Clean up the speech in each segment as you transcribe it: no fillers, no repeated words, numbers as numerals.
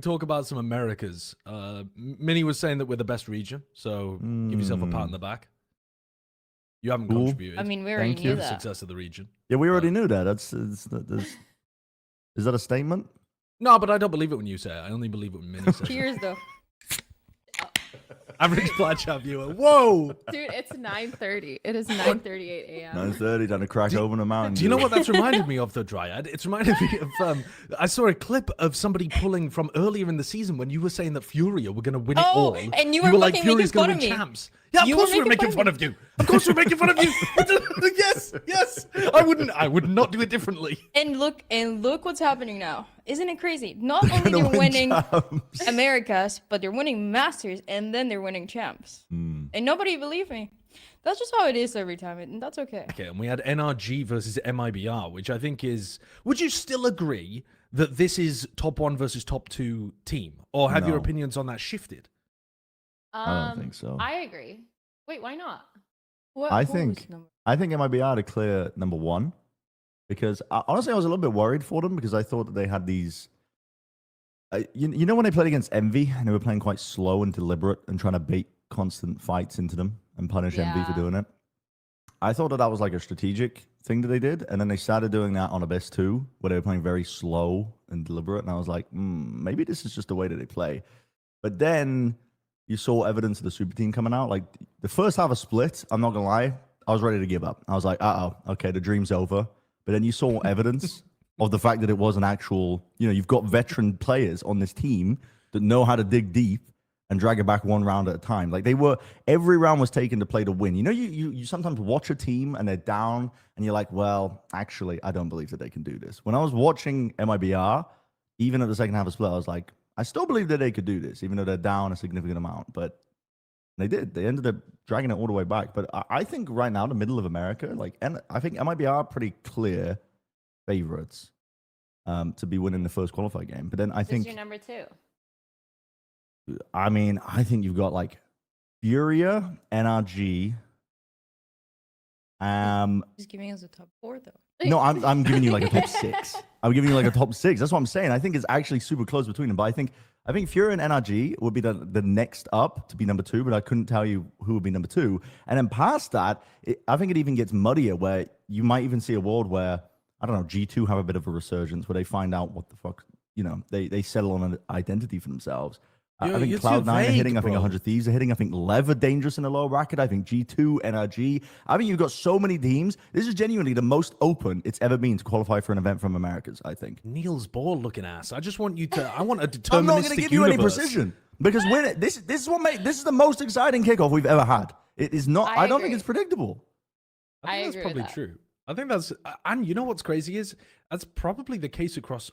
talk about some Americas. Minnie was saying that we're the best region, so give yourself a pat on the back. You haven't Cool. contributed. I mean, we already to knew the that. success of the region. Yeah, we already knew that. Is that a statement? No, but I don't believe it when you say it. I only believe it when Minnie says it. Cheers, though. Average Platchat viewer. Whoa! Dude, it's 9:30. It is 9:38 a.m. 9:30, time to crack open a mountain. Do you know what that's reminded me of, the Dryad? It's reminded me of, I saw a clip of somebody pulling from earlier in the season when you were saying that Furia were going to win it all. And you were like, fucking Furia's making going fun to of win me. champs. Yeah, of You course were we were making fun of you. Of course we were making fun of you. Yes, yes. I would not do it differently. And look what's happening now. Isn't it crazy? Not only Gonna they're win winning champs. Americas, but they're winning Masters, and then they're winning champs. And nobody believed me. That's just how it is every time, and that's okay. Okay, and we had NRG versus MIBR, which I think is... Would you still agree that this is top 1 versus top 2 team? Or have your No. opinions on that shifted? I don't think so. I agree. Wait, why not? I think MIBR to clear number 1 because honestly I was a little bit worried for them because I thought that they had these. You know when they played against Envy and they were playing quite slow and deliberate and trying to bait constant fights into them and punish Envy for Yeah. doing it. I thought that was like a strategic thing that they did, and then they started doing that on Abyss 2 where they were playing very slow and deliberate, and I was like, maybe this is just the way that they play. But then you saw evidence of the super team coming out. Like the first half of Split, I'm not gonna lie, I was ready to give up. I was like, okay, the dream's over. But then you saw evidence of the fact that it was an actual, you've got veteran players on this team that know how to dig deep and drag it back one round at a time. Like every round was taken to play to win. You sometimes watch a team and they're down and you're like, well, actually, I don't believe that they can do this. When I was watching MIBR, even at the second half of Split, I was like, I still believe that they could do this, even though they're down a significant amount. But they did. They ended up dragging it all the way back. But I think right now, the middle of America, I think MIBR are pretty clear favorites to be winning the first qualifier game. But then I think your number 2. I think you've got like Furia, NRG. Just giving us a top 4 though. No, I'm giving you like a top 6. I'm giving you like a top 6. That's what I'm saying. I think it's actually super close between them. But I think Furia and NRG would be the next up to be number 2, but I couldn't tell you who would be number 2. And then past that, I think it even gets muddier where you might even see a world where, I don't know, G2 have a bit of a resurgence where they find out what the fuck, they settle on an identity for themselves. I think Cloud9 are hitting. I think 100 Thieves are hitting. I think Lev are dangerous in the lower bracket. I think G2, NRG. I think you've got so many teams. This is genuinely the most open it's ever been to qualify for an event from Americas, I think. Niels ball looking ass. I just want you to... I want a deterministic I'm not going to give you any precision because this is the most exciting kickoff we've ever had. It is not. I don't think it's predictable. I think that's probably true. I think that's... And you know what's crazy is that's probably the case across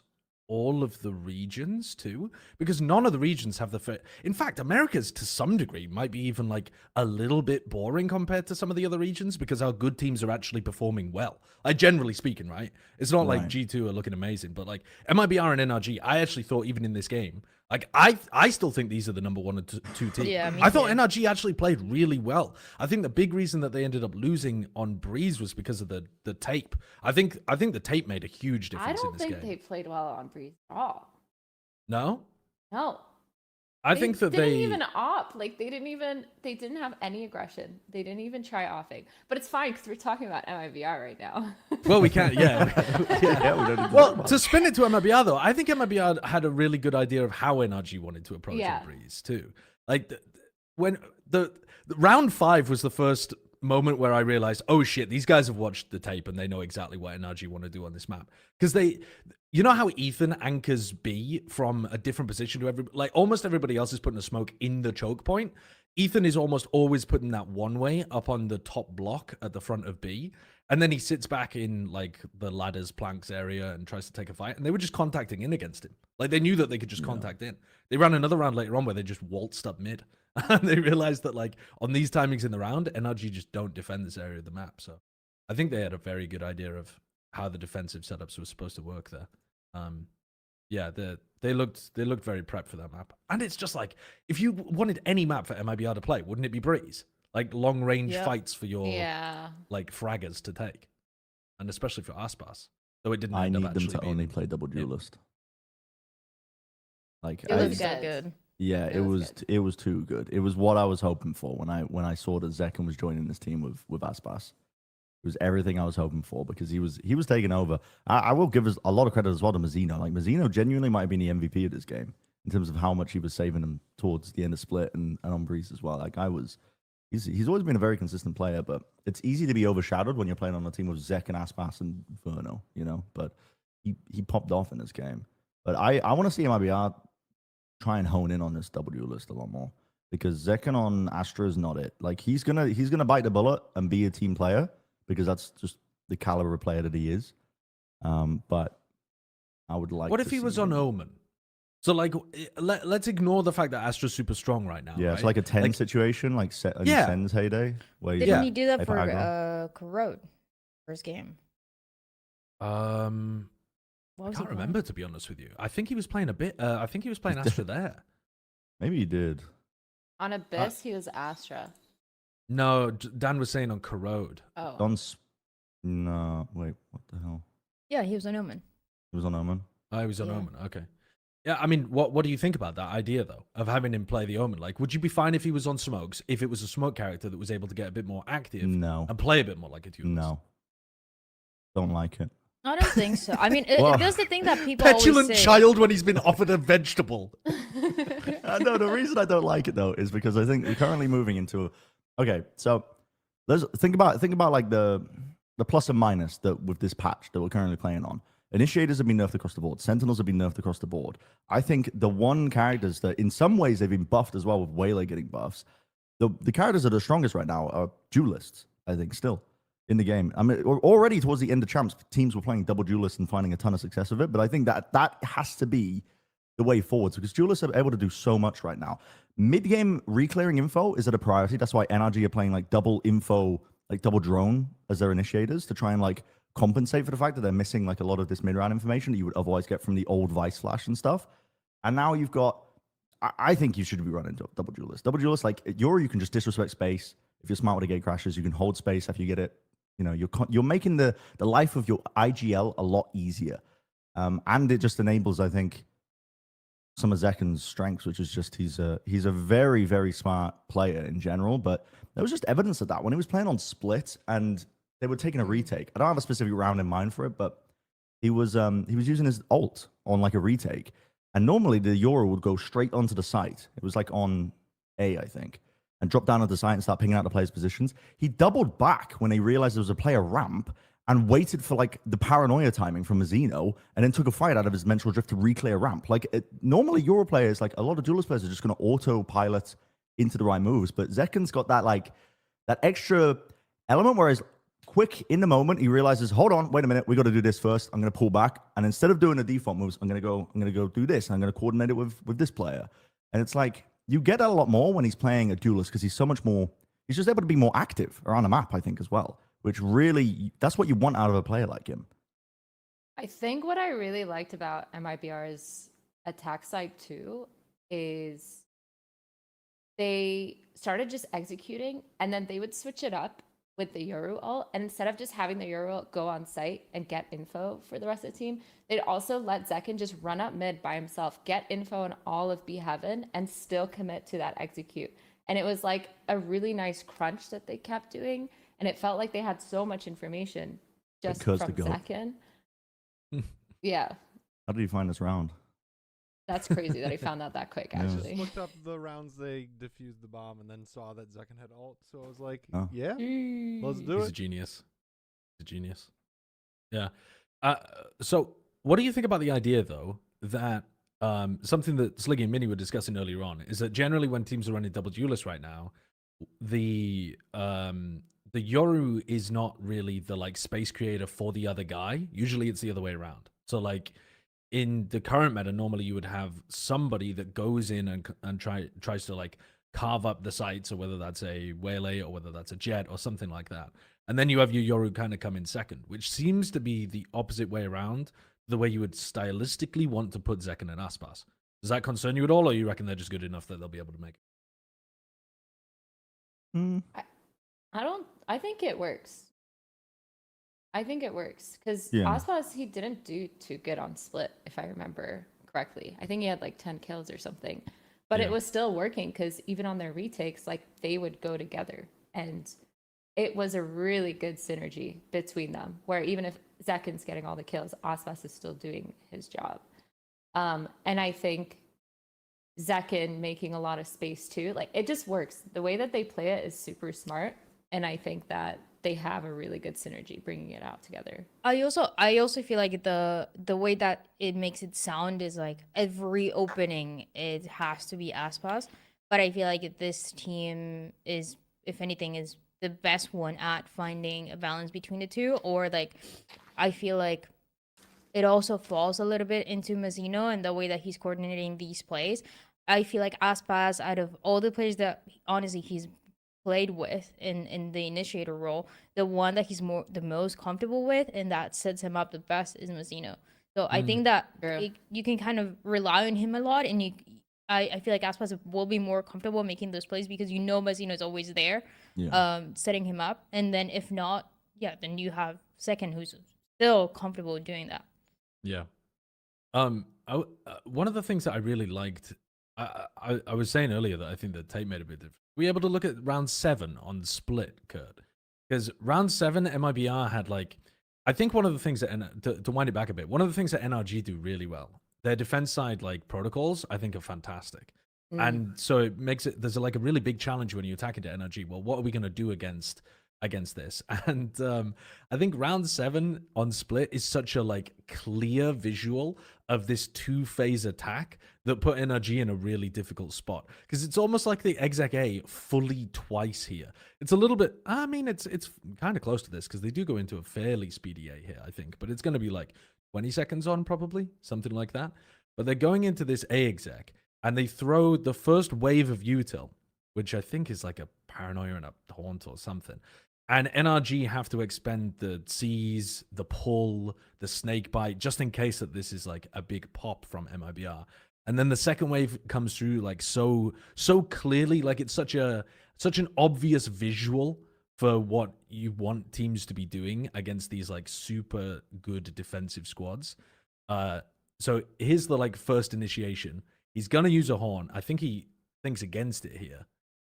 all of the regions too, because none of the regions have the in fact, America's to some degree might be even like a little bit boring compared to some of the other regions because our good teams are actually performing well. Like generally speaking, right? It's not like G2 are looking amazing, but like MIBR and NRG, I actually thought even in this game, like I still think these are the number 1 and 2 teams. Yeah, me I thought too. NRG actually played really well. I think the big reason that they ended up losing on Breeze was because of the tape. I think the tape made a huge difference in this game. I don't think they played well on Breeze at all. No? No. I think that they didn't even op. Like they didn't have any aggression. They didn't even try offing. But it's fine because we're talking about MIBR right now. Well, we can't, yeah. We don't need Well, to spin it to MIBR though, I think MIBR had a really good idea of how NRG wanted to approach Breeze too. Like when the round 5 was the first moment where I realized, oh shit, these guys have watched the tape and they know exactly what NRG want to do on this map. Because you know how Ethan anchors B from a different position to like almost everybody else is putting a smoke in the choke point. Ethan is almost always putting that one way up on the top block at the front of B. And then he sits back in like the ladders, planks area and tries to take a fight. And they were just contacting in against him. Like they knew that they could just contact in. They ran another round later on where they just waltzed up mid. And they realized that like on these timings in the round, NRG just don't defend this area of the map. So I think they had a very good idea of how the defensive setups were supposed to work there. Yeah, they looked very prepped for that map. And it's just like, if you wanted any map for MIBR to play, wouldn't it be Breeze? Like long range fights for your like fraggers to take. And especially for Aspas. Though it didn't I end up need them actually to being... only play double duelist. Like It I, looks so good. good. yeah, It it was was it was too good. It was what I was hoping for when I saw that Zekken was joining this team with Aspas. It was everything I was hoping for because he was taking over. I will give us a lot of credit as well to Mazzino. Like Mazzino genuinely might have been the MVP of this game in terms of how much he was saving them towards the end of split and on Breeze as well. Like he's always been a very consistent player, but it's easy to be overshadowed when you're playing on a team with Zek and Aspas and Verno, you know. But he popped off in this game. But I want to see MIBR try and hone in on this W list a lot more because Zekken on Astra is not it. Like he's gonna bite the bullet and be a team player because that's just the caliber of player that he is. But I would like. What to if he see was on him- Omen? So like, let's ignore the fact that Astra's super strong right now. Yeah, right? it's like a 10 situation, like Yeah. Sen's heyday. Where he's Didn't Yeah. he do that hyper for aggro. Corrode first game? What What I was he can't playing? remember, to be honest with you. I think he was playing a bit. I think he was playing Astra there. Maybe he did. On Abyss, he was Astra. No, Dan was saying on Corrode. Oh. No, wait, what the hell? Yeah, he was on Omen. He was on Omen. Oh, he was on Yeah. Omen. Okay. Yeah, I mean, what do you think about that idea though of having him play the Omen? Like, would you be fine if he was on Smokes if it was a Smoke character that was able to get a bit more active No, and play a bit more like a duelist? no, don't like it. I don't think so. I mean, Well, that's the thing that people Petulant always say. child when he's been offered a vegetable. No, the reason I don't like it though is because I think we're currently moving into. Okay, so let's think about like the plus and minus that with this patch that we're currently playing on. Initiators have been nerfed across the board. Sentinels have been nerfed across the board. I think the one characters that in some ways they've been buffed as well with Waylay getting buffs. The characters that are strongest right now are duelists, I think, still in the game. I mean, already towards the end of champs, teams were playing double duelists and finding a ton of success with it. But I think that has to be the way forwards because duelists are able to do so much right now. Mid-game reclearing info is at a priority. That's why NRG are playing like double info, like double drone as their initiators to try and like compensate for the fact that they're missing like a lot of this mid-round information that you would otherwise get from the old Vice Flash and stuff. And now you've got, I think you should be running double duelist. Double duelist, like you can just disrespect space. If you're smart with the gate crashes, you can hold space after you get it. You know, you're making the life of your IGL a lot easier. And it just enables, I think, some of Zekken's strengths, which is just he's a very, very smart player in general. But there was just evidence of that when he was playing on Split and they were taking a retake. I don't have a specific round in mind for it, but he was using his ult on like a retake. And normally the Yoru would go straight onto the site. It was like on A, I think, and drop down at the site and start picking out the players' positions. He doubled back when he realized there was a player ramp and waited for like the paranoia timing from Mazzino and then took a fight out of his mental drift to reclear ramp. Like normally Euro players, like a lot of duelist players are just going to autopilot into the right moves. But Zekken's got that extra element where he's quick in the moment. He realizes, hold on, wait a minute, we got to do this first. I'm going to pull back. And instead of doing the default moves, I'm going to go do this. And I'm going to coordinate it with this player. And it's like, you get that a lot more when he's playing a duelist because he's so much more, he's just able to be more active around the map, I think, as well. Which really, that's what you want out of a player like him. I think what I really liked about MIBR's attack side too is they started just executing and then they would switch it up with the Yoru ult. And instead of just having the Yoru ult go on site and get info for the rest of the team, they'd also let Zekken just run up mid by himself, get info on all of B Heaven and still commit to that execute. And it was like a really nice crunch that they kept doing. And it felt like they had so much information just Because from the goat. Zekken. Yeah, How did you find this round? that's crazy that he found out that quick, Yeah. actually. Just looked up the rounds they defused the bomb and then saw that Zekken had ult. So I was like, Oh. yeah, let's do He's a it. genius. He's a genius. Yeah. So what do you think about the idea though that something that Sliggy and Mini were discussing earlier on is that generally when teams are running double duelists right now, the Yoru is not really the like space creator for the other guy. Usually it's the other way around. So like in the current meta, normally you would have somebody that goes in and tries to like carve up the sites, or whether that's a Waylay or whether that's a Jet or something like that. And then you have your Yoru kind of come in second, which seems to be the opposite way around, the way you would stylistically want to put Zekken and Aspas. Does that concern you at all, or you reckon they're just good enough that they'll be able to make it? Mm. I think it works. I think it works because Yeah. Aspas, he didn't do too good on split, if I remember correctly. I think he had like 10 kills or something, but Yeah. it was still working because even on their retakes, like they would go together, and it was a really good synergy between them. Where even if Zekin's getting all the kills, Aspas is still doing his job. And I think Zekin making a lot of space too, like it just works. The way that they play it is super smart, and I think that they have a really good synergy bringing it out together. I also feel like the way that it makes it sound is like every opening it has to be Aspas, but I feel like this team is, if anything, is the best one at finding a balance between the two. Or like, I feel like it also falls a little bit into Mazzino and the way that he's coordinating these plays. I feel like Aspas, out of all the players that honestly he's played with in the initiator role, the one that he's the most comfortable with and that sets him up the best is Mazzino. So I think that you can kind of rely on him a lot, and I feel like Aspas will be more comfortable making those plays because Mazzino is always there, setting him up. And then if not, then you have second who's still comfortable doing that. Yeah. One of the things that I really liked, I was saying earlier that I think that Tate made a bit different. Were you able to look at round 7 on split, Kurt? Because round 7, MIBR had like, I think one of the things that, to wind it back a bit, one of the things that NRG do really well, their defense side like protocols, I think are fantastic. And so it makes it, there's like a really big challenge when you attack into NRG. Well, what are we going to do against this? And I think round 7 on split is such a like clear visual of this 2-phase attack that put NRG in a really difficult spot, because it's almost like the exec A fully twice here. It's a little bit, I mean, it's kind of close to this because they do go into a fairly speedy A here, I think, but it's going to be like 20 seconds on probably, something like that. But they're going into this A exec and they throw the first wave of util, which I think is like a paranoia and a haunt or something. And NRG have to expend the seize, the pull, the snake bite, just in case that this is like a big pop from MIBR. And then the second wave comes through like so clearly, like it's such an obvious visual for what you want teams to be doing against these like super good defensive squads. So here's the like first initiation. He's gonna use a horn. I think he thinks against it here.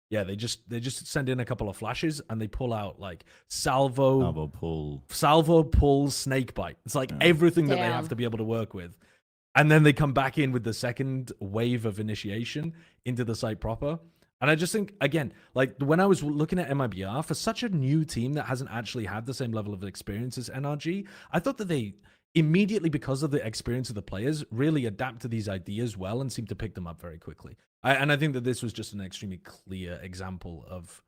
Yeah, they just send in a couple of flashes and they pull out like salvo pull, snake bite. It's like everything that they have to be able to work with. And then they come back in with the second wave of initiation into the site proper. And I just think, again, like when I was looking at MIBR, for such a new team that hasn't actually had the same level of experience as NRG, I thought that they immediately, because of the experience of the players, really adapt to these ideas well and seem to pick them up very quickly. And I think that this was just an extremely clear example of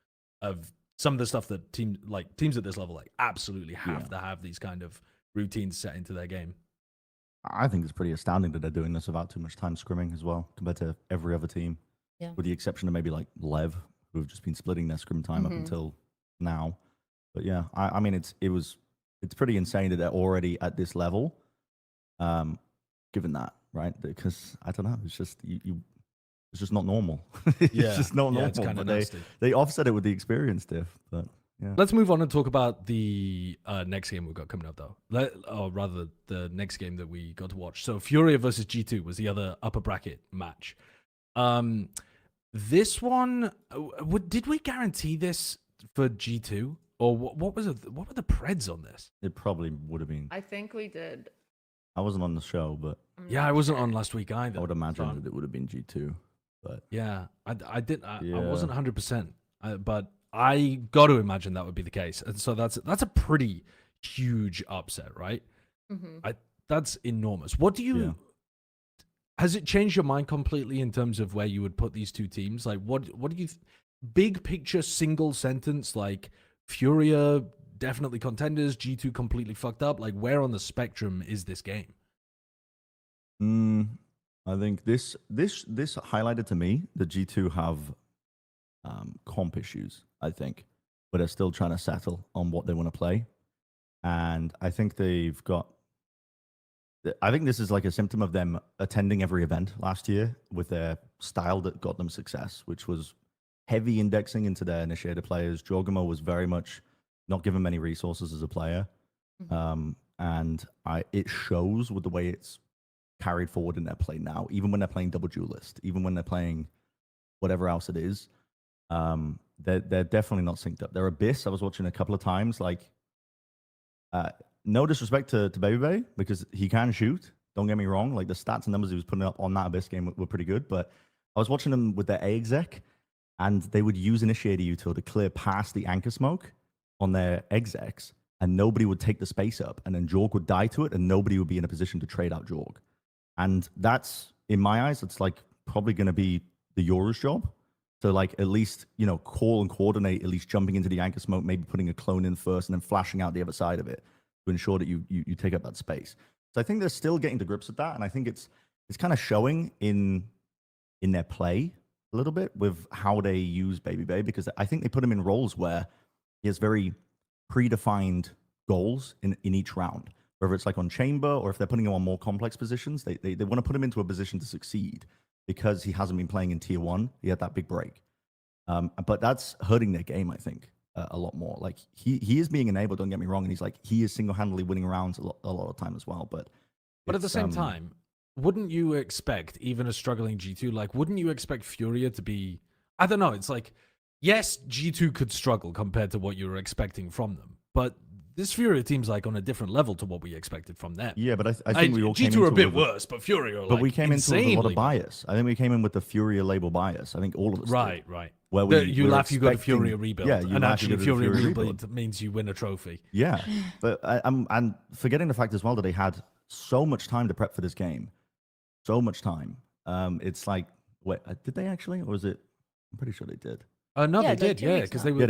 some of the stuff that teams at this level like absolutely have to have these kind of routines set into their game. I think it's pretty astounding that they're doing this without too much time scrimming as well, compared to every other team. Yeah. With the exception of maybe like Lev, who have just been splitting their scrim time up until now. But yeah, I mean, it's pretty insane that they're already at this level, given that, right? Because I don't know, it's just it's just not normal. It's just not normal. It's kind of nasty. They offset it with the experience diff, but yeah. Let's move on and talk about the next game we've got coming up, though. Or rather, the next game that we got to watch. So Furia versus G2 was the other upper bracket match. This one, did we guarantee this for G2? Or what was it? What were the Preds on this? It probably would have been. I think we did. I wasn't on the show, but yeah, I wasn't on last week either. I would imagine that it would have been G2. But yeah, I wasn't 100%, but I got to imagine that would be the case. And so that's a pretty huge upset, right? That's enormous. What do you? Has it changed your mind completely in terms of where you would put these two teams? Like, what do you? Big picture, single sentence, like Furia definitely contenders, G2 completely fucked up. Like, where on the spectrum is this game? I think this highlighted to me that G2 have comp issues, I think, but are still trying to settle on what they want to play. And I think I think this is like a symptom of them attending every event last year with their style that got them success, which was heavy indexing into their initiator players. Jorgamo was very much not given many resources as a player. And it shows with the way it's carried forward in their play now, even when they're playing double duelist, even when they're playing whatever else it is. They're definitely not synced up. Their Abyss, I was watching a couple of times, like, no disrespect to Baby because he can shoot. Don't get me wrong. Like, the stats and numbers he was putting up on that Abyss game were pretty good. But I was watching them with their A exec, and they would use Initiator Util to clear past the anchor smoke on their execs, and nobody would take the space up. And then Jorg would die to it, and nobody would be in a position to trade out Jorg. And that's, in my eyes, it's like probably going to be the Yoru's job. So, like, at least, you know, call and coordinate, at least jumping into the anchor smoke, maybe putting a clone in first and then flashing out the other side of it to ensure that you take up that space. So I think they're still getting to grips with that. And I think it's kind of showing in their play a little bit with how they use Baby Bay, because I think they put him in roles where he has very predefined goals in each round. Whether it's like on chamber or if they're putting him on more complex positions, they want to put him into a position to succeed because he hasn't been playing in tier 1. He had that big break. But that's hurting their game, I think, a lot more. Like, he is being enabled, don't get me wrong, and he is single-handedly winning rounds a lot of time as well. But at the same time, wouldn't you expect, even a struggling G2, like, wouldn't you expect Furia to be, I don't know, it's like, yes, G2 could struggle compared to what you were expecting from them, but this Furia team's like on a different level to what we expected from them. Yeah, but I think we all came G2 into are a bit with worse, but Furia are like, but we came into with a lot of insanely bias. I think we came in with the Furia label bias. I think all of us did. Right. Where You were laugh, you got a expecting- Furia rebuild. Yeah, you and laugh, you actually, go to the Furia Furia rebuild means you win a trophy. Yeah, but I'm forgetting the fact as well that they had so much time to prep for this game. So much time. It's like, wait, did they actually? Or was it? I'm pretty sure they did. No, Yeah, they like did, 2 yeah, weeks because now. they were.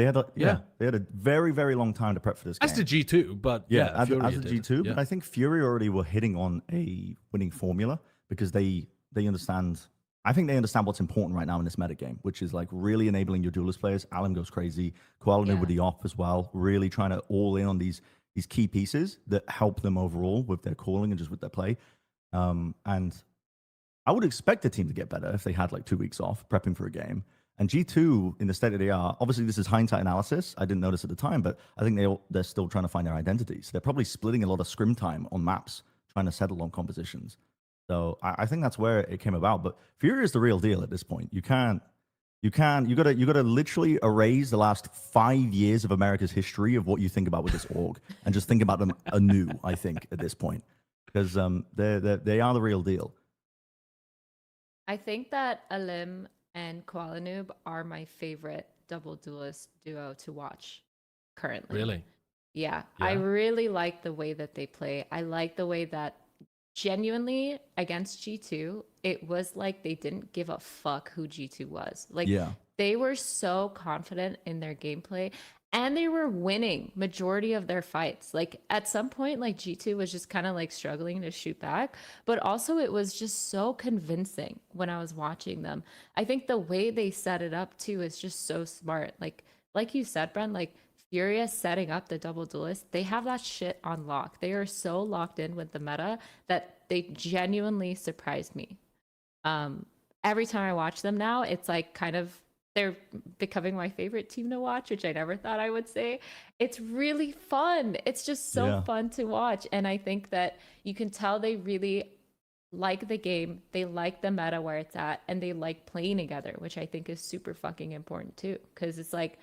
They had a very, very long time to prep for this game. As did G2, but yeah, Furia as a did. G2, Yeah. but I think Fury already were hitting on a winning formula because they understand. I think they understand what's important right now in this meta game, which is like really enabling your duelist players. Alan goes crazy, Koala with the off as well, really trying to all in on these key pieces that help them overall with their calling and just with their play. And I would expect the team to get better if they had like 2 weeks off prepping for a game. And G2, in the state that they are, obviously this is hindsight analysis. I didn't notice at the time, but I think they're still trying to find their identity. So they're probably splitting a lot of scrim time on maps, trying to settle on compositions. So I think that's where it came about. But Fury is the real deal at this point. You gotta literally erase the last 5 years of America's history of what you think about with this org and just think about them anew, I think, at this point. Because they are the real deal. I think that Alim and Koala Noob are my favorite double duelist duo to watch currently. Really? Yeah, I really like the way that they play. I like the way that genuinely against G2, it was like they didn't give a fuck who G2 was. Like, they were so confident in their gameplay and they were winning majority of their fights. Like, at some point, like, G2 was just kind of like struggling to shoot back, but also it was just so convincing when I was watching them. I think the way they set it up too is just so smart. Like you said, Brent, like, Furia setting up the double duelist, they have that shit on lock. They are so locked in with the meta that they genuinely surprised me. Every time I watch them now, it's like kind of, they're becoming my favorite team to watch, which I never thought I would say. It's really fun. It's just so fun to watch. And I think that you can tell they really like the game. They like the meta where it's at, and they like playing together, which I think is super fucking important too. Because it's like,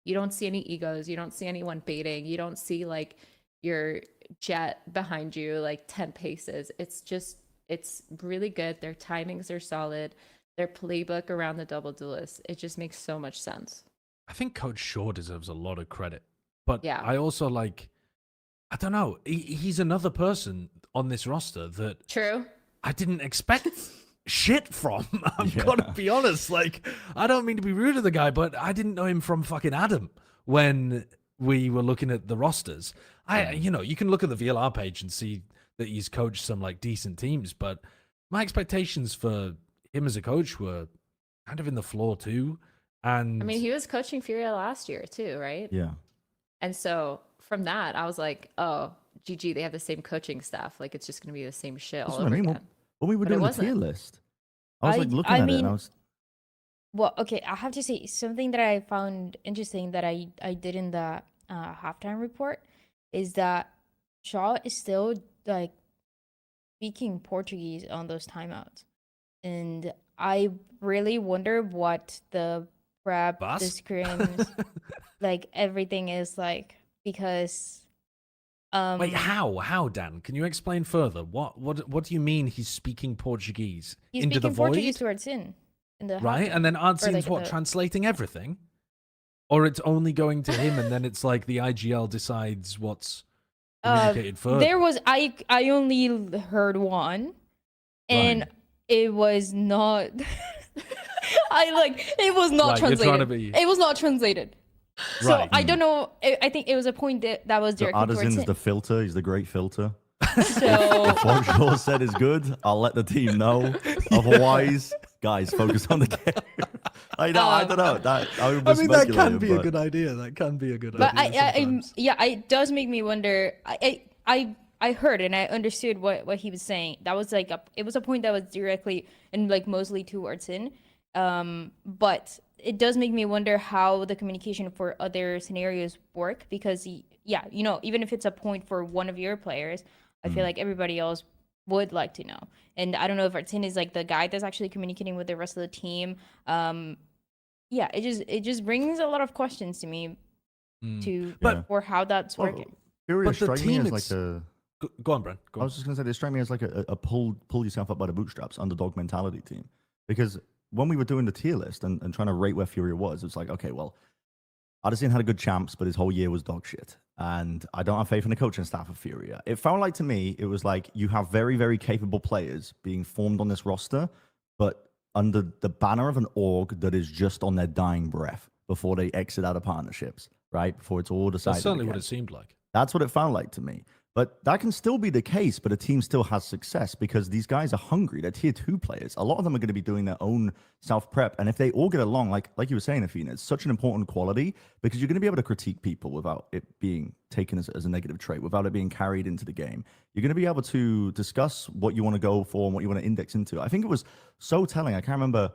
you don't see any egos. You don't see anyone baiting. You don't see like your jet behind you like 10 paces. It's really good. Their timings are solid. Their playbook around the double duelist, it just makes so much sense. I think Coach Shaw deserves a lot of credit. But Yeah. I also like, I don't know, he's another person on this roster that True. I didn't expect shit from. I've got to be honest. Like, I don't mean to be rude to the guy, but I didn't know him from fucking Adam when we were looking at the rosters. You can look at the VLR page and see that he's coached some like decent teams, but my expectations for him as a coach were kind of in the floor too. And I mean, he was coaching Furia last year too, right? Yeah. And so from that, I was like, oh, GG, they have the same coaching staff. Like, it's just going to be the same shit all That's what over I mean. again. When we were But it doing the tier wasn't. list, I was like looking at it and I was... Well, okay, I have to say something that I found interesting that I did in the halftime report is that Shaw is still like speaking Portuguese on those timeouts. And I really wonder what the prep, the Bus? scrims, like everything is like, because Wait, how, Dan? Can you explain further? What do you mean he's speaking Portuguese he's into the speaking Portuguese void? towards in the Right? halftime. And then Or, Artsin's like, what, the- translating everything? Or it's only going to him and then it's like the IGL decides what's communicated further? There was I only heard one, and Right. it was not. It was not Right, you're trying to translated. be- It was not translated. So Right. I don't know. I think it was a point that was So directed towards Addison's him. the filter. He's the great filter. So If what Shaw said is good, I'll let the team know. Otherwise, guys, focus on the game. I don't know. I mean, that can be a good idea. That can be a good but idea. Sometimes. it does make me wonder. I heard and I understood what he was saying. That was like it was a point that was directly and like mostly towards him. But it does make me wonder how the communication for other scenarios work, because even if it's a point for one of your players, I feel like everybody else would like to know. And I don't know if Artin is like the guy that's actually communicating with the rest of the team. It just brings a lot of questions to me for how that's working. Furia But the strike me team as it's- like a. Go on, Brent. Go I on. was just gonna say they strike me as like a pull yourself up by the bootstraps underdog mentality team, because when we were doing the tier list and trying to rate where Furia was, it's like, okay, well, Addison had a good champs, but his whole year was dog shit. And I don't have faith in the coaching staff of Furia. It felt like to me, it was like you have very, very capable players being formed on this roster, but under the banner of an org that is just on their dying breath before they exit out of partnerships, right? Before it's all decided. That's certainly again. what it seemed like. That's what it felt like to me. But that can still be the case, but a team still has success because these guys are hungry. They're tier 2 players. A lot of them are going to be doing their own self-prep. And if they all get along, like you were saying, Athena, it's such an important quality because you're going to be able to critique people without it being taken as a negative trait, without it being carried into the game. You're going to be able to discuss what you want to go for and what you want to index into. I think it was so telling. I can't remember.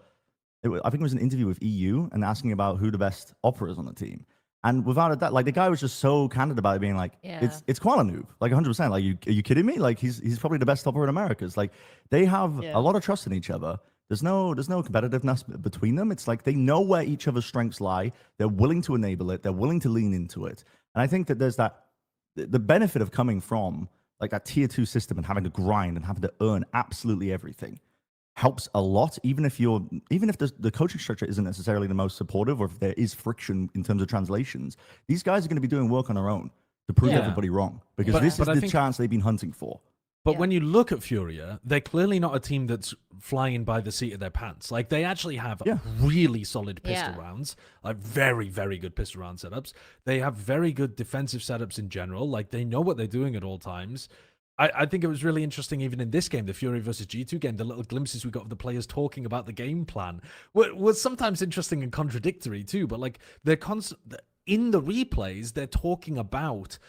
I think it was an interview with EU and asking about who the best opera is on the team. And without a doubt, like the guy was just so candid about it, being like, it's Kuala like 100%. Like, are you kidding me? Like he's probably the best stopper in America. It's like they have a lot of trust in each other. There's no competitiveness between them. It's like they know where each other's strengths lie. They're willing to enable it. They're willing to lean into it. And I think that there's the benefit of coming from like that tier 2 system and having to grind and having to earn absolutely everything helps a lot, even if the coaching structure isn't necessarily the most supportive, or if there is friction in terms of translations. These guys are going to be doing work on their own to prove everybody wrong, because this is the chance they've been hunting for. But when you look at Furia, they're clearly not a team that's flying by the seat of their pants. Like, they actually have really solid pistol rounds, like very, very good pistol round setups. They have very good defensive setups in general. Like, they know what they're doing at all times. I think it was really interesting, even in this game, the Fury versus G2 game, the little glimpses we got of the players talking about the game plan was sometimes interesting and contradictory too. But like, they're in the replays, they're talking about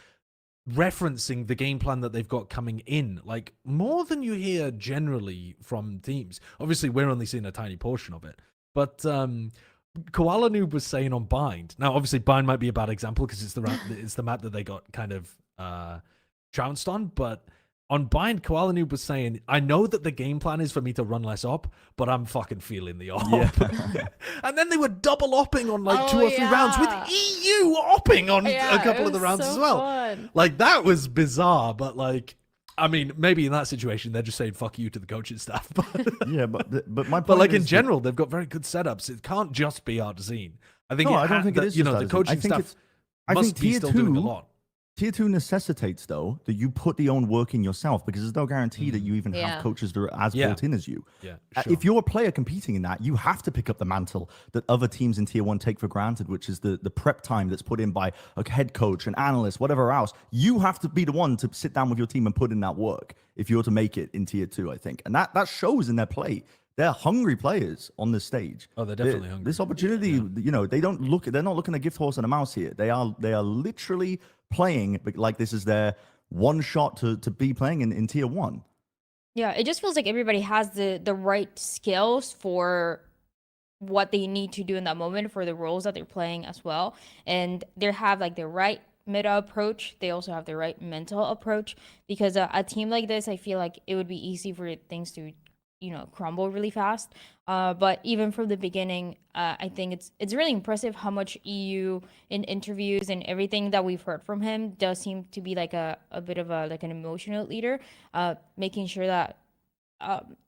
referencing the game plan that they've got coming in, like more than you hear generally from teams. Obviously, we're only seeing a tiny portion of it, but Koala Noob was saying on Bind. Now, obviously, Bind might be a bad example because it's the map that they got kind of trounced on, but on Bind, Koala Noob was saying, I know that the game plan is for me to run less op, but I'm fucking feeling the op. Yeah. And then they were double opping on like 2 or 3 rounds with EU opping on a couple of the rounds as well. Fun. Like, that was bizarre, but like, I mean, maybe in that situation, they're just saying fuck you to the coaching staff. But yeah, but my point but like is in general, they've got very good setups. It can't just be Artesine. I think I don't think it is. You know, just the Artesine. coaching staff I think must be still doing a lot. Tier 2 necessitates, though, that you put the own work in yourself, because there's no guarantee that you even have coaches that are as built in as you. Yeah, sure. If you're a player competing in that, you have to pick up the mantle that other teams in Tier 1 take for granted, which is the prep time that's put in by a head coach, an analyst, whatever else. You have to be the one to sit down with your team and put in that work if you're to make it in Tier 2, I think. And that shows in their play. They're hungry players on this stage. Oh, they're definitely hungry. This opportunity, you know, they're not looking a gift horse and a mouse here. They are literally playing like this is their one shot to be playing in Tier 1. Yeah, it just feels like everybody has the right skills for what they need to do in that moment for the roles that they're playing as well. And they have like the right meta approach, they also have the right mental approach. Because a team like this, I feel like it would be easy for things to, crumble really fast. But even from the beginning, I think it's really impressive how much EU in interviews and everything that we've heard from him does seem to be like a bit of like an emotional leader, making sure that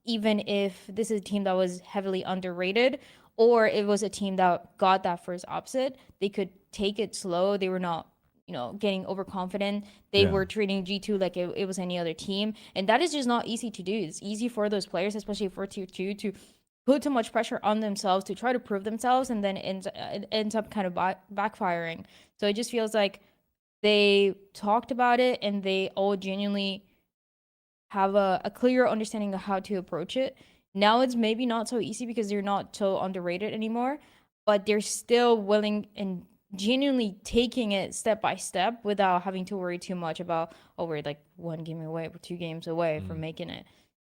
even if this is a team that was heavily underrated, or it was a team that got that first upset, they could take it slow. They were not, getting overconfident. They were treating G2 like it was any other team. And that is just not easy to do. It's easy for those players, especially for tier 2, to put too much pressure on themselves to try to prove themselves, and then it ends up kind of backfiring. So it just feels like they talked about it and they all genuinely have a clear understanding of how to approach it. Now it's maybe not so easy because they're not so underrated anymore, but they're still willing and genuinely taking it step by step without having to worry too much about, oh, we're like 1 game away, we're 2 games away from making it.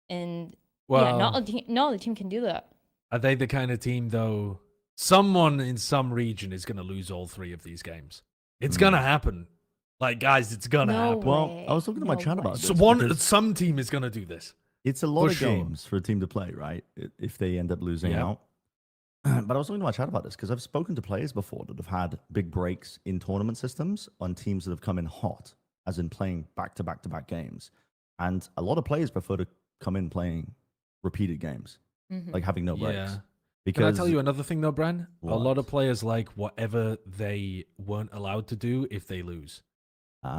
And not a team can do that. Are they the kind of team, though, someone in some region is going to lose all 3 of these games? It's going to happen. Like, guys, it's going to happen. Well, I was talking to my chat about this. So some team is going to do this. It's a lot For of sure. games for a team to play, right? If they end up losing out. But I was talking to my chat about this because I've spoken to players before that have had big breaks in tournament systems on teams that have come in hot, as in playing back-to-back-to-back games. And a lot of players prefer to come in playing repeated games, like having no breaks. Yeah. Because Can I tell you another thing, though, Bran? What? A lot of players like whatever they weren't allowed to do if they lose.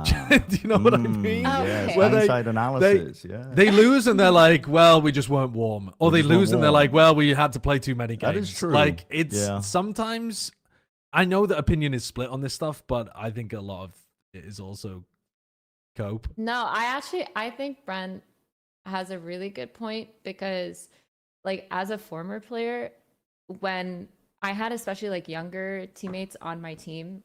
Do you know what I mean? Yes, Okay. Where they- hindsight analysis. Yeah, They lose and they're like, well, we just weren't warm. Or We they just weren't lose and they're warm. like, well, we had to play too many games. That is true. Like, it's Yeah. sometimes, I know that opinion is split on this stuff, but I think a lot of it is also cope. No, I think Brent has a really good point because, like, as a former player, when I had especially like younger teammates on my team,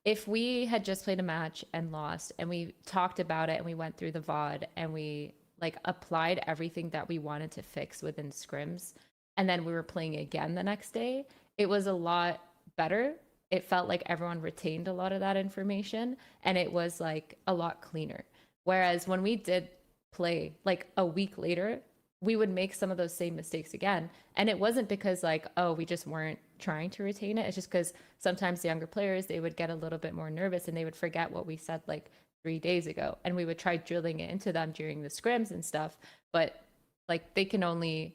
if we had just played a match and lost and we talked about it and we went through the VOD and we like applied everything that we wanted to fix within scrims, and then we were playing again the next day, it was a lot better. It felt like everyone retained a lot of that information and it was like a lot cleaner. Whereas when we did play like a week later, we would make some of those same mistakes again. And it wasn't because like, oh, we just weren't trying to retain it. It's just because sometimes the younger players, they would get a little bit more nervous and they would forget what we said like 3 days ago. And we would try drilling it into them during the scrims and stuff. But like they can only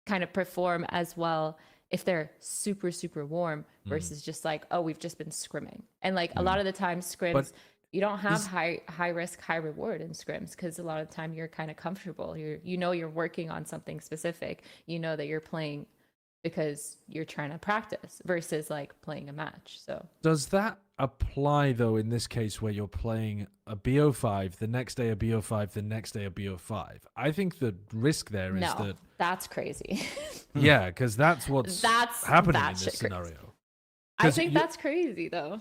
kind of perform as well if they're super, super warm versus just like, oh, we've just been scrimming. And like a lot of the time scrims, But you don't have high risk, high reward in scrims because a lot of the time you're kind of comfortable. You're working on something specific. You know that you're playing because you're trying to practice versus like playing a match. So Does that apply, though, in this case where you're playing a BO5, the next day a BO5, the next day a BO5? I think the risk there is that... that's crazy. Yeah, because that's what's happening in this crazy. scenario. I 'Cause think you- that's crazy though.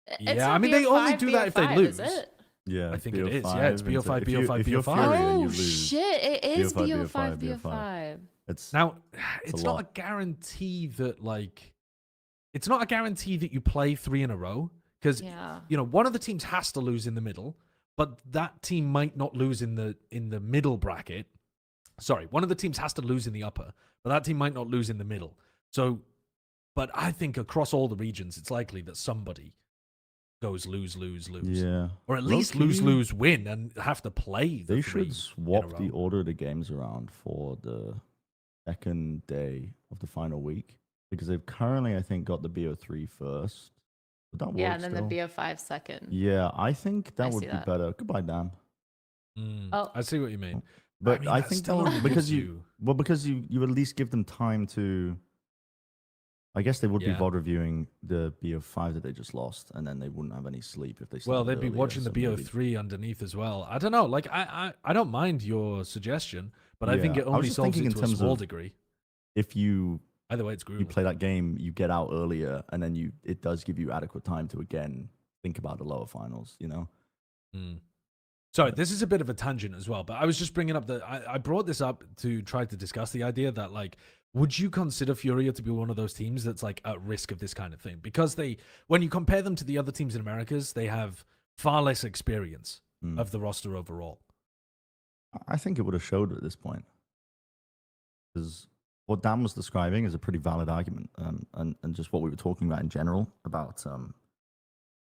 It's Yeah, not I mean, they only BO5, do that if they BO5, lose. is it? yeah. I think it is. Yeah, it's BO5, If you- BO5, if you're BO5. Furia and you Oh lose, shit! It is BO5, BO5, BO5. BO5. It's Now, it's a not lot. a guarantee that, like, it's not a guarantee that you play 3 in a row. Because, Yeah. one of the teams has to lose in the middle, but that team might not lose in the middle bracket. Sorry, one of the teams has to lose in the upper, but that team might not lose in the middle. So, but I think across all the regions, it's likely that somebody goes lose, lose, lose. yeah. Or at least lose, Low-key, lose, win, and have to play the They 3 should swap in a the row. order of the games around for the second day of the final week because they've currently, I think, got the BO3 first. Would that Yeah, work and then still? the BO5 second. Yeah, I think that I would see be that. better. Goodbye, Dan. Oh. I see what you mean. But mean, I that think still that would, only because gives you at least give them time to. I guess they would be Yeah. VOD reviewing the BO5 that they just lost, and then they wouldn't have any sleep if they. Well, started they'd be earlier, watching the so maybe- BO3 underneath as well. I don't know. Like, I don't mind your suggestion, but I think Yeah, it I was only just solves thinking it in to a terms small of- degree. If you Either way, it's you groovy. play that game, you get out earlier, and then it does give you adequate time to again think about the lower finals. You know. Sorry, this is a bit of a tangent as well, but I was just bringing up I brought this up to try to discuss the idea that, like, would you consider Furia to be one of those teams that's like at risk of this kind of thing? Because when you compare them to the other teams in Americas, they have far less experience of the roster overall. I think it would have showed at this point. Because what Dan was describing is a pretty valid argument, and just what we were talking about in general about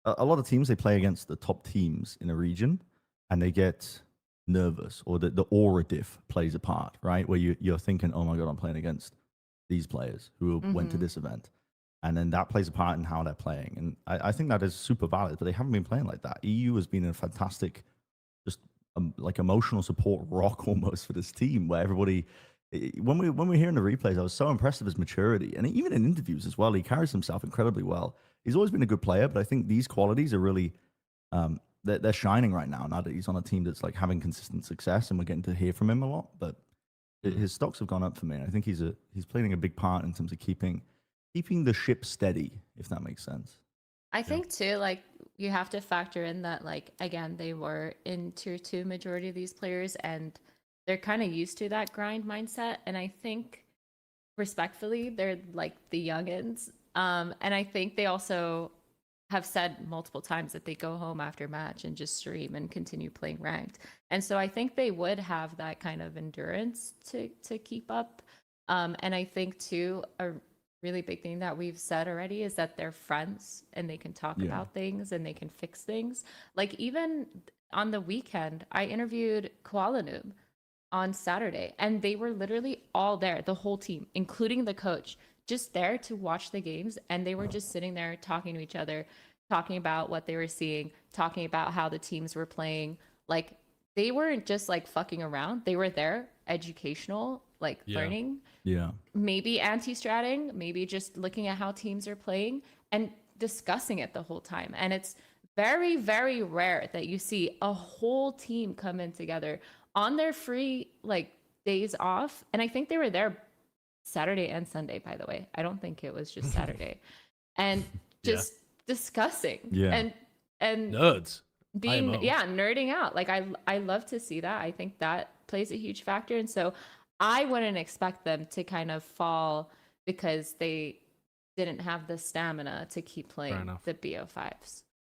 a lot of teams, they play against the top teams in a region, and they get nervous, or the aura diff plays a part, right? Where you're thinking, oh my god, I'm playing against these players who went to this event, and then that plays a part in how they're playing. And I think that is super valid, but they haven't been playing like that. EU has been a fantastic, just like emotional support rock almost for this team, where everybody. When we're hearing the replays, I was so impressed of his maturity, and even in interviews as well, he carries himself incredibly well. He's always been a good player, but I think these qualities are really they're shining right now. Now that he's on a team that's like having consistent success, and we're getting to hear from him a lot. But his stocks have gone up for me. And I think he's playing a big part in terms of keeping the ship steady, if that makes sense. I think too, like you have to factor in that, like again, they were in tier 2 majority of these players, and they're kind of used to that grind mindset. And I think respectfully, they're like the youngins. And I think they also have said multiple times that they go home after match and just stream and continue playing ranked. And so I think they would have that kind of endurance to keep up. And I think too, a really big thing that we've said already is that they're friends and they can talk about things and they can fix things. Like even on the weekend, I interviewed Koala Noob on Saturday, and they were literally all there, the whole team, including the coach, just there to watch the games. And they were just sitting there talking to each other, talking about what they were seeing, talking about how the teams were playing. Like they weren't just like fucking around. They were there, educational, like learning. Yeah. Maybe anti-stratting, maybe just looking at how teams are playing and discussing it the whole time. And it's very, very rare that you see a whole team come in together on their free like days off. And I think they were there Saturday and Sunday, by the way. I don't think it was just Saturday. And just discussing and nerds being nerding out. Like I love to see that. I think that plays a huge factor. And so I wouldn't expect them to kind of fall because they didn't have the stamina to keep playing the BO5s.